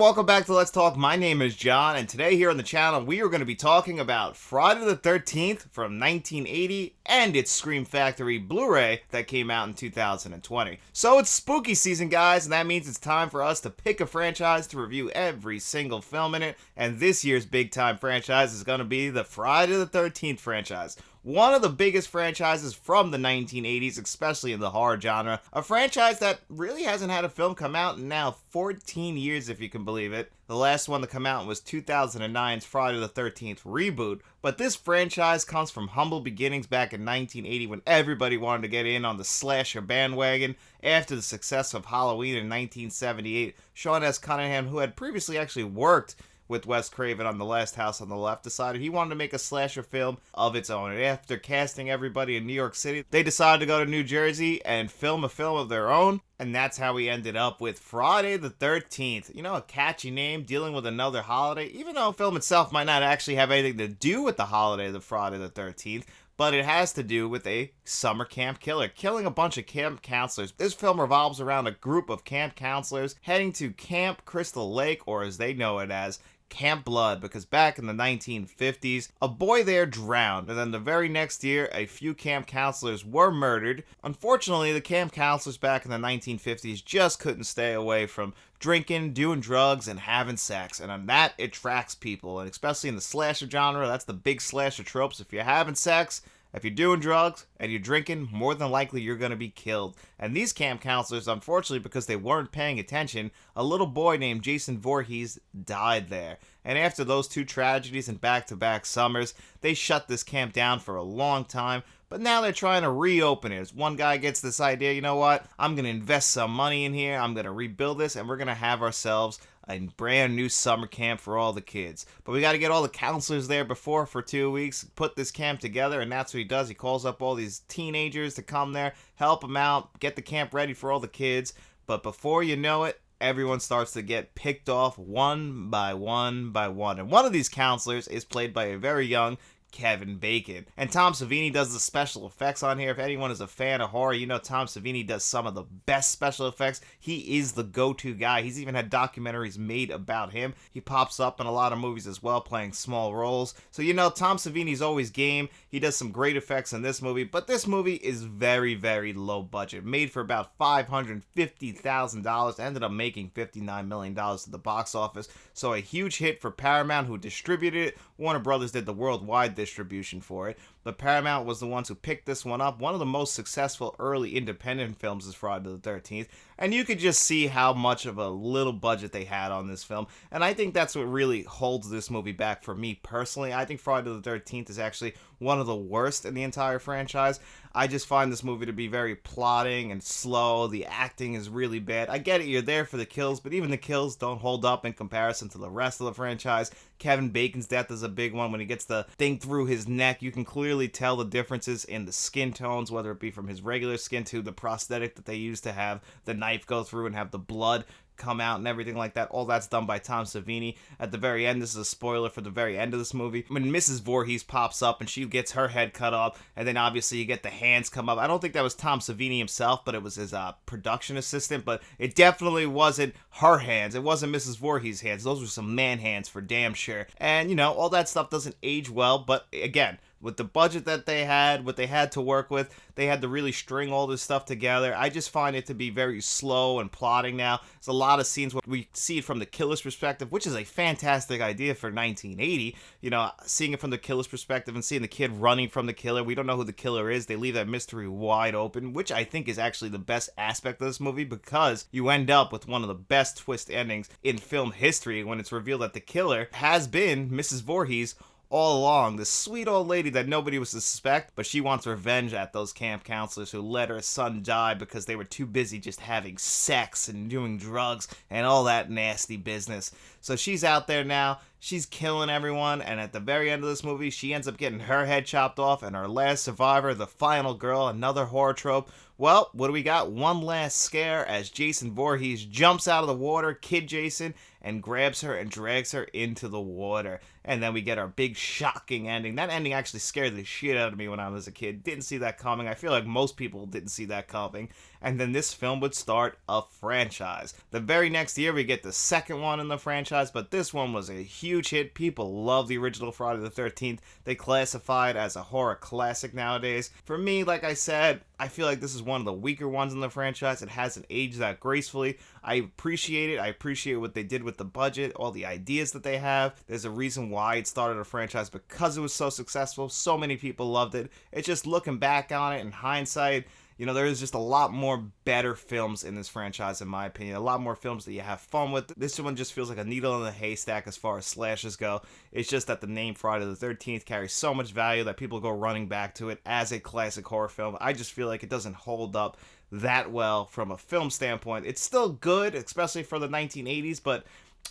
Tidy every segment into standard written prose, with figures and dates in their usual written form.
welcome back to Let's Talk. My name is John, and today here on the channel, we are going to be talking about Friday the 13th from 1980 and its Scream Factory Blu-ray that came out in 2020. So it's spooky season, guys, and that means it's time for us to pick a franchise to review every single film in it, and this year's big-time franchise is going to be the Friday the 13th franchise. One of the biggest franchises from the 1980s, especially in the horror genre. A franchise that really hasn't had a film come out in now 14 years, if you can believe it. The last one to come out was 2009's Friday the 13th reboot. But this franchise comes from humble beginnings back in 1980 when everybody wanted to get in on the slasher bandwagon. After the success of Halloween in 1978, Sean S. Cunningham, who had previously actually worked with Wes Craven on The Last House on the Left, decided he wanted to make a slasher film of its own. And after casting everybody in New York City, they decided to go to New Jersey and film a film of their own. And that's how we ended up with Friday the 13th. You know, a catchy name dealing with another holiday, even though the film itself might not actually have anything to do with the holiday of Friday the 13th. But it has to do with a summer camp killer, killing a bunch of camp counselors. This film revolves around a group of camp counselors heading to Camp Crystal Lake, or as they know it as, Camp Blood, because back in the 1950s, a boy there drowned, and then the very next year, a few camp counselors were murdered. Unfortunately, the camp counselors back in the 1950s just couldn't stay away from drinking, doing drugs, and having sex, and on that, it tracks people, and especially in the slasher genre, that's the big slasher tropes. If you're having sex, if you're doing drugs and you're drinking, more than likely you're going to be killed. And these camp counselors, unfortunately, because they weren't paying attention, a little boy named Jason Voorhees died there. And after those two tragedies and back-to-back summers, they shut this camp down for a long time. But now they're trying to reopen it. One guy gets this idea, you know what, I'm going to invest some money in here, I'm going to rebuild this, and we're going to have ourselves a brand new summer camp for all the kids. But we got to get all the counselors there before for 2 weeks, put this camp together, and that's what he does. He calls up all these teenagers to come there, help them out, get the camp ready for all the kids. But before you know it, everyone starts to get picked off one by one by one. And one of these counselors is played by a very young Kevin Bacon. And Tom Savini does the special effects on here. If anyone is a fan of horror, you know Tom Savini does some of the best special effects. He is the go-to guy. He's even had documentaries made about him. He pops up in a lot of movies as well, playing small roles. So you know Tom Savini's always game. He does some great effects in this movie, but this movie is very, very low budget. Made for about $550,000. Ended up making $59 million at the box office. So a huge hit for Paramount, who distributed it. Warner Brothers did the worldwide distribution for it, but Paramount was the ones who picked this one up. One of the most successful early independent films is Friday the 13th, and you could just see how much of a little budget they had on this film, and I think that's what really holds this movie back for me personally. I think Friday the 13th is actually one of the worst in the entire franchise. I just find this movie to be very plotting and slow. The acting is really bad. I get it, you're there for the kills, but even the kills don't hold up in comparison to the rest of the franchise. Kevin Bacon's death is a big one. When he gets the thing through his neck, you can clearly tell the differences in the skin tones, whether it be from his regular skin to the prosthetic that they use to have the knife go through and have the blood come out and everything like that. All that's done by Tom Savini. At the very end, this is a spoiler for the very end of this movie, when Mrs. Voorhees pops up and she gets her head cut off, and then obviously you get the hands come up. I don't think that was Tom Savini himself, but it was his production assistant, but it definitely wasn't her hands. It wasn't Mrs. Voorhees' hands. Those were some man hands for damn sure. And, you know, all that stuff doesn't age well, but again, with the budget that they had, what they had to work with, they had to really string all this stuff together. I just find it to be very slow and plotting now. There's a lot of scenes where we see it from the killer's perspective, which is a fantastic idea for 1980. You know, seeing it from the killer's perspective and seeing the kid running from the killer. We don't know who the killer is. They leave that mystery wide open, which I think is actually the best aspect of this movie, because you end up with one of the best twist endings in film history when it's revealed that the killer has been Mrs. Voorhees all along, this sweet old lady that nobody was to suspect, but she wants revenge at those camp counselors who let her son die because they were too busy just having sex and doing drugs and all that nasty business. So she's out there now, she's killing everyone, and at the very end of this movie, she ends up getting her head chopped off, and our last survivor, the final girl, another horror trope. Well, what do we got? One last scare as Jason Voorhees jumps out of the water, Kid Jason, and grabs her and drags her into the water. and then we get our big shocking ending. That ending actually scared the shit out of me when I was a kid. Didn't see that coming. I feel like most people didn't see that coming. And then this film would start a franchise. The very next year we get the second one in the franchise, but this one was a huge hit. People love the original Friday the 13th. They classify it as a horror classic nowadays. For me, like I said, I feel like this is one of the weaker ones in the franchise. It hasn't aged that gracefully. I appreciate it. I appreciate what they did with the budget, all the ideas that they have. There's a reason why it started a franchise, because it was so successful. So many people loved it. It's just looking back on it in hindsight, you know, there's just a lot more better films in this franchise, in my opinion. A lot more films that you have fun with. This one just feels like a needle in the haystack as far as slashes go. It's just that the name Friday the 13th carries so much value that people go running back to it as a classic horror film. I just feel like it doesn't hold up that well from a film standpoint. It's still good, especially for the 1980s, but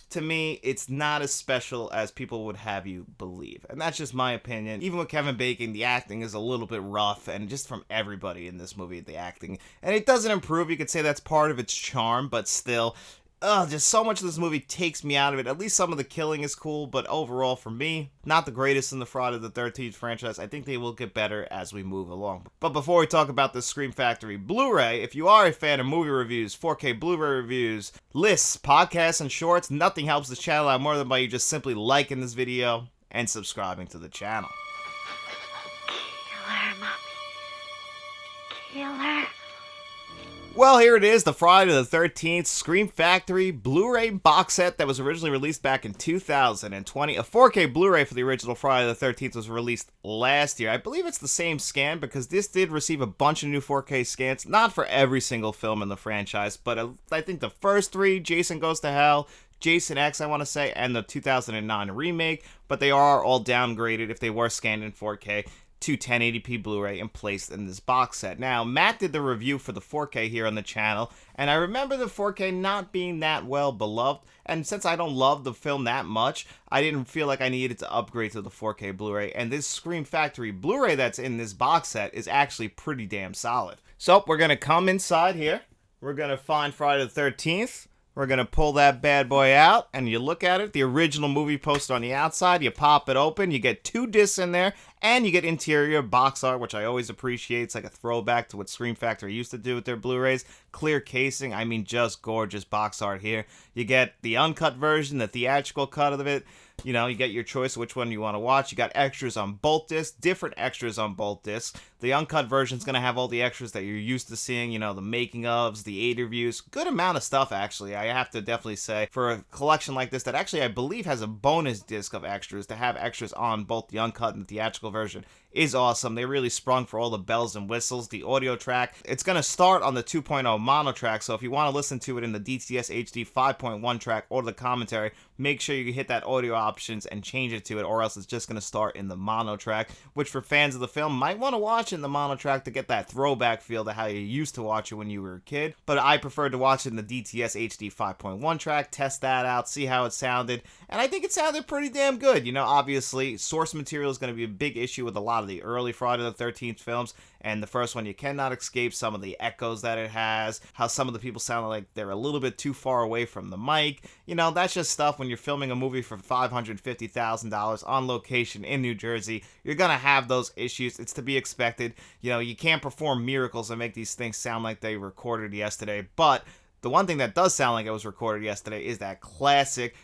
to me, it's not as special as people would have you believe. And that's just my opinion. Even with Kevin Bacon, the acting is a little bit rough, and just from everybody in this movie, the acting. And it doesn't improve. You could say that's part of its charm, but still, just so much of this movie takes me out of it. At least some of the killing is cool, but overall, for me, not the greatest in the Friday the 13th franchise. I think they will get better as we move along. But before we talk about the Scream Factory Blu-ray, if you are a fan of movie reviews, 4K Blu-ray reviews, lists, podcasts, and shorts, nothing helps this channel out more than by you just simply liking this video and subscribing to the channel. Kill her, Mommy. Kill her. Well, here it is, the Friday the 13th Scream Factory Blu-ray box set that was originally released back in 2020. A 4K Blu-ray for the original Friday the 13th was released last year. I believe it's the same scan because this did receive a bunch of new 4K scans, not for every single film in the franchise, but I think the first three, Jason Goes to Hell, Jason X, I want to say, and the 2009 remake, but they are all downgraded if they were scanned in 4K. To 1080p Blu-ray and placed in this box set. Now, Matt did the review for the 4K here on the channel, and I remember the 4K not being that well beloved, and since I don't love the film that much, I didn't feel like I needed to upgrade to the 4K Blu-ray, and this Scream Factory Blu-ray that's in this box set is actually pretty damn solid. So, we're going to come inside here, we're going to find Friday the 13th, we're going to pull that bad boy out, and you look at it, the original movie poster on the outside, you pop it open, you get 2 discs in there, and you get interior box art, which I always appreciate. It's like a throwback to what Scream Factory used to do with their Blu-rays. Clear casing, I mean just gorgeous box art here. You get the uncut version, the theatrical cut of it. You know, you get your choice of which one you want to watch. You got extras on both discs, different extras on both discs. The uncut version is going to have all the extras that you're used to seeing, you know, the making ofs, the aid reviews. Good amount of stuff, actually, I have to definitely say, for a collection like this that actually I believe has a bonus disc of extras. To have extras on both the uncut and the theatrical version is awesome. They really sprung for all the bells and whistles. The audio track, it's going to start on the 2.0 mono track, so if you want to listen to it in the DTS HD 5.1 track or the commentary, make sure you hit that audio options and change it to it, or else it's just going to start in the mono track, which for fans of the film might want to watch in the mono track to get that throwback feel to how you used to watch it when you were a kid. But I preferred to watch it in the DTS HD 5.1 track, test that out, see how it sounded, and I think it sounded pretty damn good. You know, obviously, source material is going to be a big issue with a lot of the early Friday the 13th films, and the first one you cannot escape some of the echoes that it has, how some of the people sound like they're a little bit too far away from the mic. You know, that's just stuff when you're filming a movie for $550,000 on location in New Jersey. You're gonna have those issues. It's to be expected. You know, you can't perform miracles and make these things sound like they recorded yesterday, but the one thing that does sound like it was recorded yesterday is that classic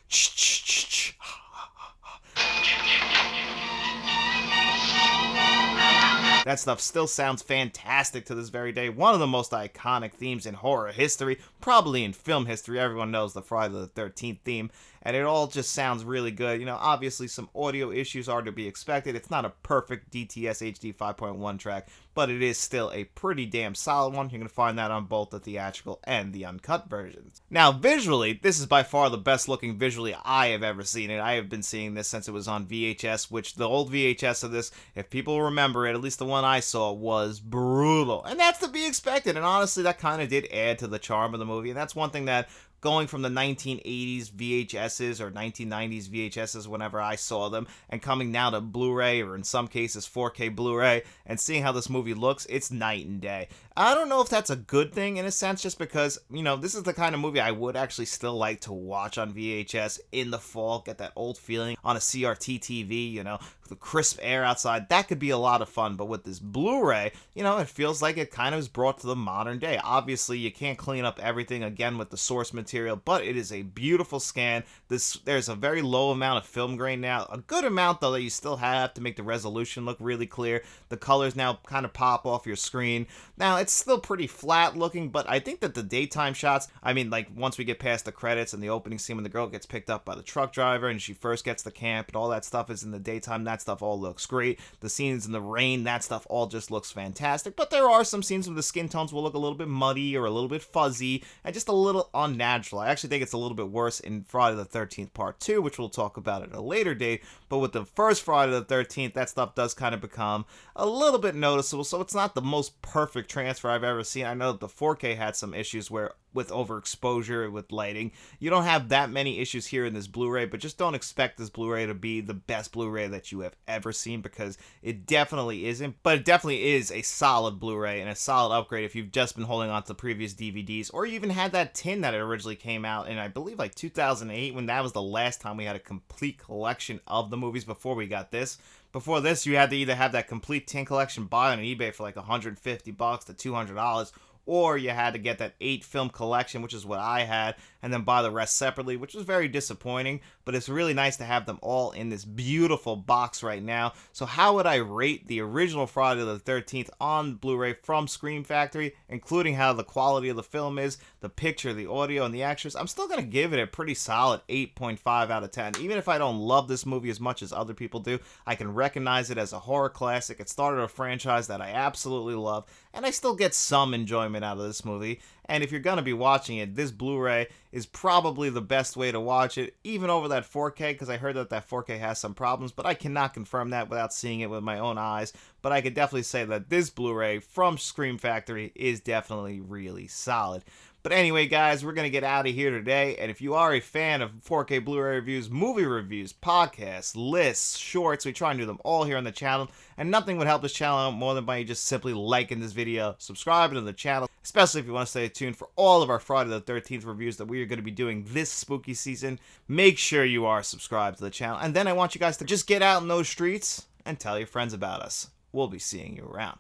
that stuff still sounds fantastic to this very day. One of the most iconic themes in horror history, probably in film history. Everyone knows the Friday the 13th theme, and it all just sounds really good. You know, obviously some audio issues are to be expected. It's not a perfect DTS HD 5.1 track, but it is still a pretty damn solid one. You're going to find that on both the theatrical and the uncut versions. Now, visually, this is by far the best looking visually I have ever seen it. I have been seeing this since it was on VHS, which the old VHS of this, if people remember it, at least the one I saw, was brutal. And that's to be expected. And honestly, that kind of did add to the charm of the movie. And that's one thing that going from the 1980s VHSs or 1990s VHSs whenever I saw them, and coming now to Blu-ray, or in some cases 4K Blu-ray, and seeing how this movie looks, it's night and day. I don't know if that's a good thing in a sense, just because, you know, this is the kind of movie I would actually still like to watch on VHS in the fall, get that old feeling on a CRT TV, you know, the crisp air outside. That could be a lot of fun, but with this Blu-ray, you know, it feels like it kind of is brought to the modern day. Obviously, you can't clean up everything again with the source material, but it is a beautiful scan. There's a very low amount of film grain now, a good amount though that you still have to make the resolution look really clear. The colors now kind of pop off your screen. Now, it's still pretty flat looking, but I think that the daytime shots, I mean, like once we get past the credits and the opening scene when the girl gets picked up by the truck driver and she first gets to camp and all that stuff is in the daytime, that stuff all looks great. The scenes in the rain, that stuff all just looks fantastic, but there are some scenes where the skin tones will look a little bit muddy or a little bit fuzzy and just a little unnatural. I actually think it's a little bit worse in Friday the 13th Part 2, which we'll talk about at a later date, but with the first Friday the 13th, that stuff does kind of become a little bit noticeable, so it's not the most perfect transfer I've ever seen. I know that the 4K had some issues where with overexposure, with lighting. You don't have that many issues here in this Blu-ray, but just don't expect this Blu-ray to be the best Blu-ray that you have ever seen, because it definitely isn't, but it definitely is a solid Blu-ray and a solid upgrade if you've just been holding on to previous DVDs, or you even had that tin that it originally came out in, I believe, like 2008, when that was the last time we had a complete collection of the movies before we got this. Before this, you had to either have that complete tin collection, buy on eBay for like $150 to $200, or you had to get that 8-film collection, which is what I had, and then buy the rest separately, which was very disappointing, but it's really nice to have them all in this beautiful box right now. So how would I rate the original Friday the 13th on Blu-ray from Scream Factory, including how the quality of the film is, the picture, the audio, and the extras? I'm still going to give it a pretty solid 8.5 out of 10. Even if I don't love this movie as much as other people do, I can recognize it as a horror classic. It started a franchise that I absolutely love, and I still get some enjoyment out of this movie. And if you're going to be watching it, this Blu-ray is probably the best way to watch it, even over that 4K, because I heard that 4K has some problems, but I cannot confirm that without seeing it with my own eyes. But I could definitely say that this Blu-ray from Scream Factory is definitely really solid. But anyway, guys, we're going to get out of here today, and if you are a fan of 4K Blu-ray reviews, movie reviews, podcasts, lists, shorts, we try and do them all here on the channel, and nothing would help this channel out more than by you just simply liking this video, subscribing to the channel, especially if you want to stay tuned for all of our Friday the 13th reviews that we are going to be doing this spooky season. Make sure you are subscribed to the channel, and then I want you guys to just get out in those streets and tell your friends about us. We'll be seeing you around.